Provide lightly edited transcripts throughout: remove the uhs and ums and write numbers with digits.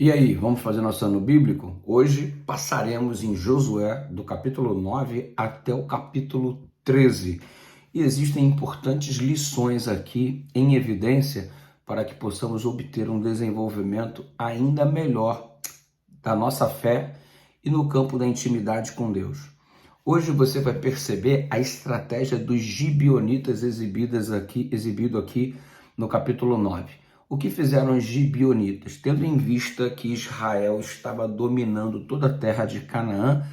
E aí, vamos fazer nosso ano bíblico? Hoje passaremos em Josué, do capítulo 9 até o capítulo 13. E existem importantes lições aqui em evidência para que possamos obter um desenvolvimento ainda melhor da nossa fé e no campo da intimidade com Deus. Hoje você vai perceber a estratégia dos gibeonitas exibido aqui no capítulo 9. O que fizeram os gibeonitas? Tendo em vista que Israel estava dominando toda a terra de Canaã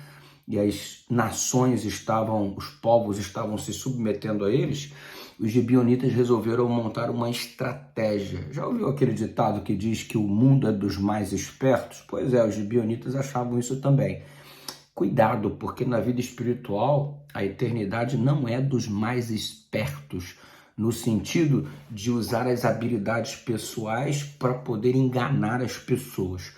e as nações os povos estavam se submetendo a eles, os gibeonitas resolveram montar uma estratégia. Já ouviu aquele ditado que diz que o mundo é dos mais espertos? Pois é, os gibeonitas achavam isso também. Cuidado, porque na vida espiritual a eternidade não é dos mais espertos, no sentido de usar as habilidades pessoais para poder enganar as pessoas.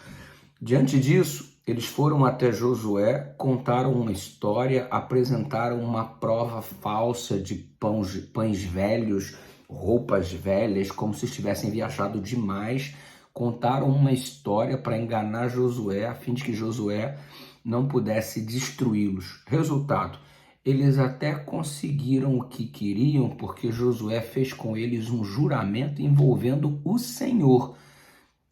Diante disso, eles foram até Josué, contaram uma história, apresentaram uma prova falsa de pães velhos, roupas velhas, como se estivessem viajado demais. Contaram uma história para enganar Josué, a fim de que Josué não pudesse destruí-los. Resultado, eles até conseguiram o que queriam, porque Josué fez com eles um juramento envolvendo o Senhor.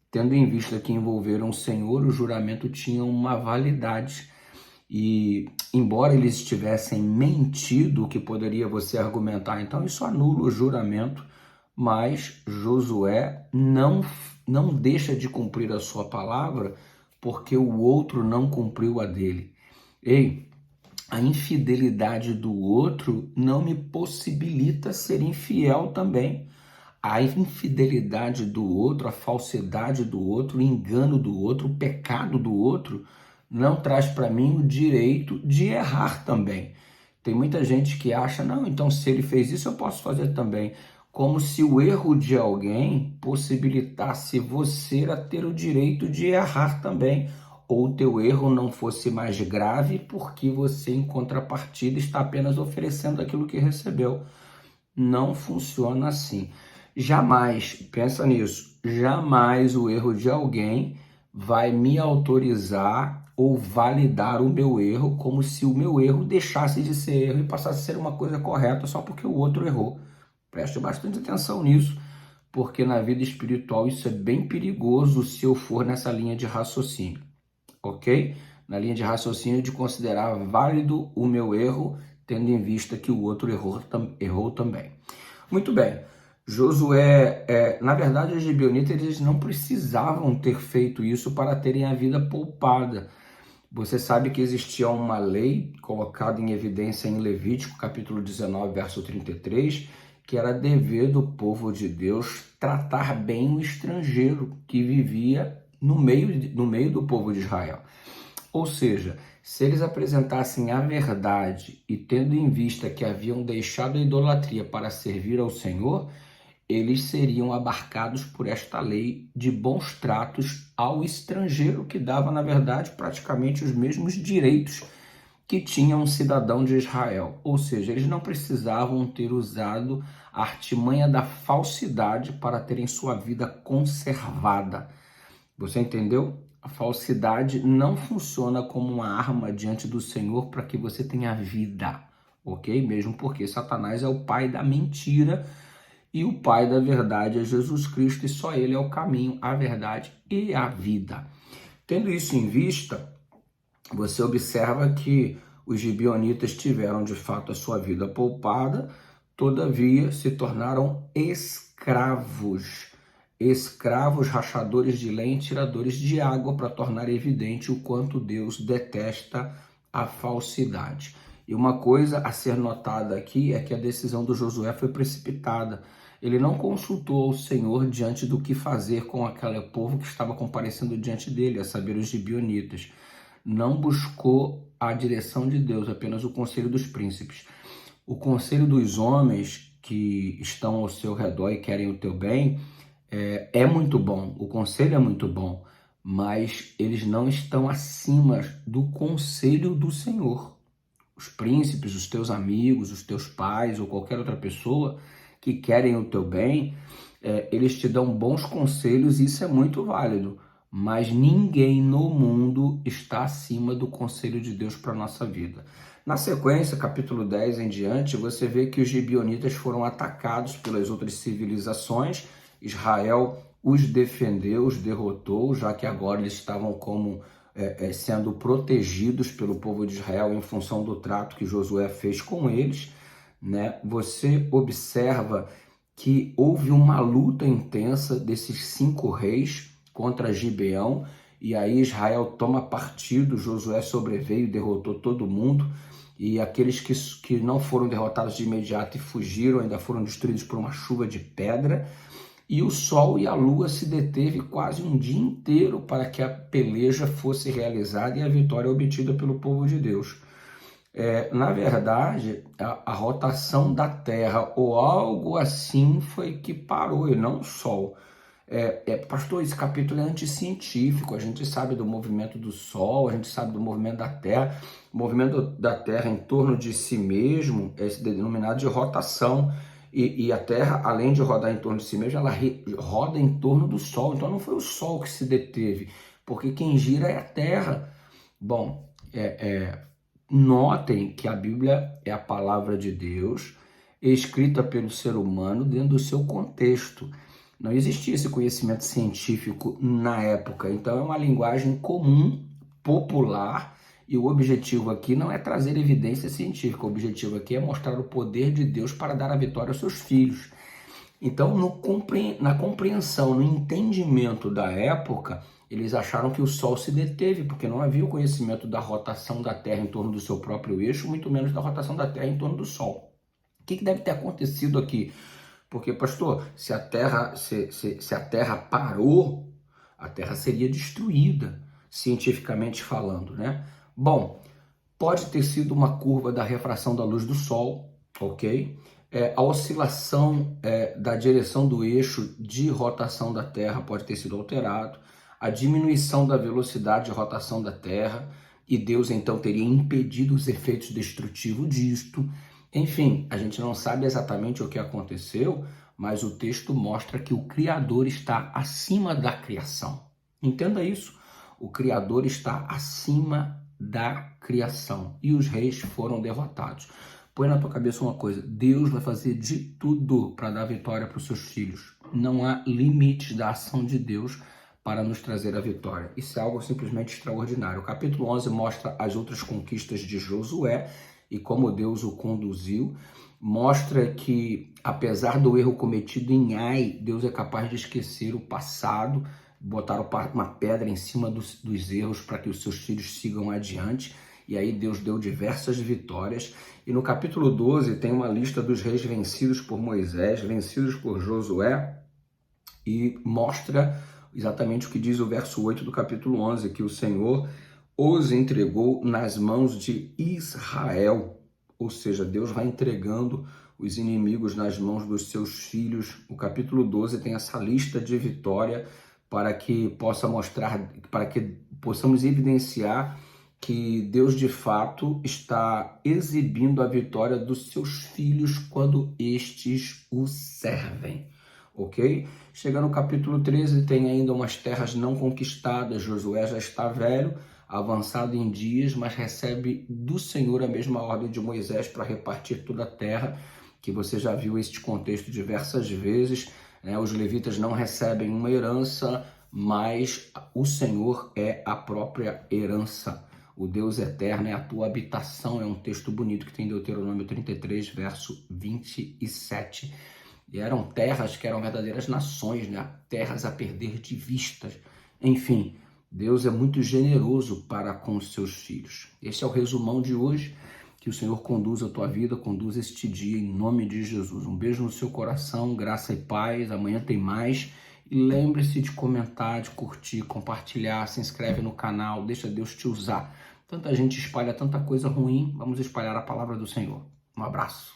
Tendo em vista que envolveram o Senhor, o juramento tinha uma validade. E embora eles tivessem mentido, o que poderia você argumentar, então isso anula o juramento, mas Josué não deixa de cumprir a sua palavra porque o outro não cumpriu a dele. Ei, a infidelidade do outro não me possibilita ser infiel também. A infidelidade do outro, a falsidade do outro, o engano do outro, o pecado do outro, não traz para mim o direito de errar também. Tem muita gente que acha, não, então se ele fez isso, eu posso fazer também. Como se o erro de alguém possibilitasse você a ter o direito de errar também, ou o teu erro não fosse mais grave porque você, em contrapartida, está apenas oferecendo aquilo que recebeu. Não funciona assim. Jamais, pensa nisso, jamais o erro de alguém vai me autorizar ou validar o meu erro como se o meu erro deixasse de ser erro e passasse a ser uma coisa correta só porque o outro errou. Preste bastante atenção nisso, porque na vida espiritual isso é bem perigoso se eu for nessa linha de raciocínio, ok? Na linha de raciocínio de considerar válido o meu erro, tendo em vista que o outro errou também. Muito bem. Josué, na verdade, os gibeonitas eles não precisavam ter feito isso para terem a vida poupada. Você sabe que existia uma lei colocada em evidência em Levítico, capítulo 19, verso 33, que era dever do povo de Deus tratar bem o estrangeiro que vivia no meio do povo de Israel. Ou seja, se eles apresentassem a verdade e tendo em vista que haviam deixado a idolatria para servir ao Senhor, eles seriam abarcados por esta lei de bons tratos ao estrangeiro, que dava, na verdade, praticamente os mesmos direitos que tinha um cidadão de Israel. Ou seja, eles não precisavam ter usado a artimanha da falsidade para terem sua vida conservada. Você entendeu? A falsidade não funciona como uma arma diante do Senhor para que você tenha vida, ok? Mesmo porque Satanás é o pai da mentira e o pai da verdade é Jesus Cristo e só ele é o caminho, a verdade e a vida. Tendo isso em vista, você observa que os gibeonitas tiveram de fato a sua vida poupada, todavia se tornaram escravos rachadores de lenha e tiradores de água para tornar evidente o quanto Deus detesta a falsidade. E uma coisa a ser notada aqui é que a decisão do Josué foi precipitada. Ele não consultou o Senhor diante do que fazer com aquele povo que estava comparecendo diante dele, a saber, os gibeonitas. Não buscou a direção de Deus, apenas o conselho dos príncipes. O conselho dos homens que estão ao seu redor e querem o teu bem é muito bom, o conselho é muito bom, mas eles não estão acima do conselho do Senhor. Os príncipes, os teus amigos, os teus pais ou qualquer outra pessoa que querem o teu bem, eles te dão bons conselhos e isso é muito válido, mas ninguém no mundo está acima do conselho de Deus para a nossa vida. Na sequência, capítulo 10 em diante, você vê que os gibeonitas foram atacados pelas outras civilizações. Israel os defendeu, os derrotou, já que agora eles estavam como sendo protegidos pelo povo de Israel em função do trato que Josué fez com eles, né? Você observa que houve uma luta intensa desses 5 reis contra Gibeão, e aí Israel toma partido, Josué sobreveio e derrotou todo mundo, e aqueles que não foram derrotados de imediato e fugiram ainda foram destruídos por uma chuva de pedra, e o sol e a lua se deteve quase um dia inteiro para que a peleja fosse realizada e a vitória obtida pelo povo de Deus. Na verdade, a rotação da Terra ou algo assim foi que parou, e não o Sol. Pastor, esse capítulo é anticientífico, a gente sabe do movimento do Sol, a gente sabe do movimento da Terra. O movimento da Terra em torno de si mesmo é denominado de rotação, e a Terra, além de rodar em torno de si mesma, ela roda em torno do Sol. Então não foi o Sol que se deteve, porque quem gira é a Terra. Bom, notem que a Bíblia é a palavra de Deus, escrita pelo ser humano dentro do seu contexto. Não existia esse conhecimento científico na época, então é uma linguagem comum, popular, e o objetivo aqui não é trazer evidência científica, o objetivo aqui é mostrar o poder de Deus para dar a vitória aos seus filhos. Então, na compreensão, no entendimento da época, eles acharam que o Sol se deteve, porque não havia o conhecimento da rotação da Terra em torno do seu próprio eixo, muito menos da rotação da Terra em torno do Sol. O que deve ter acontecido aqui? Porque, pastor, se a Terra parou, a Terra seria destruída, cientificamente falando, né? Bom, pode ter sido uma curva da refração da luz do Sol, ok? A oscilação da direção do eixo de rotação da Terra pode ter sido alterado, a diminuição da velocidade de rotação da Terra, e Deus então teria impedido os efeitos destrutivos disto. Enfim, a gente não sabe exatamente o que aconteceu, mas o texto mostra que o Criador está acima da criação. Entenda isso, o Criador está acima da criação, e os reis foram derrotados. Põe na tua cabeça uma coisa, Deus vai fazer de tudo para dar vitória para os seus filhos. Não há limites da ação de Deus para nos trazer a vitória. Isso é algo simplesmente extraordinário. O capítulo 11 mostra as outras conquistas de Josué e como Deus o conduziu. Mostra que, apesar do erro cometido em Ai, Deus é capaz de esquecer o passado, botar uma pedra em cima dos erros para que os seus filhos sigam adiante. E aí Deus deu diversas vitórias. E no capítulo 12 tem uma lista dos reis vencidos por Moisés, vencidos por Josué, e mostra exatamente o que diz o verso 8 do capítulo 11, que o Senhor os entregou nas mãos de Israel. Ou seja, Deus vai entregando os inimigos nas mãos dos seus filhos. O capítulo 12 tem essa lista de vitória para que possa mostrar, para que possamos evidenciar que Deus de fato está exibindo a vitória dos seus filhos quando estes o servem, ok? Chegando no capítulo 13, tem ainda umas terras não conquistadas. Josué já está velho, avançado em dias, mas recebe do Senhor a mesma ordem de Moisés para repartir toda a terra, que você já viu este contexto diversas vezes, né? Os levitas não recebem uma herança, mas o Senhor é a própria herança. O Deus eterno é a tua habitação, é um texto bonito que tem em Deuteronômio 33, verso 27. E eram terras que eram verdadeiras nações, né? Terras a perder de vista. Enfim, Deus é muito generoso para com os seus filhos. Esse é o resumão de hoje. Que o Senhor conduza a tua vida, conduza este dia em nome de Jesus. Um beijo no seu coração, graça e paz. Amanhã tem mais. E lembre-se de comentar, de curtir, compartilhar, se inscreve no canal, deixa Deus te usar. Tanta gente espalha tanta coisa ruim, vamos espalhar a palavra do Senhor. Um abraço.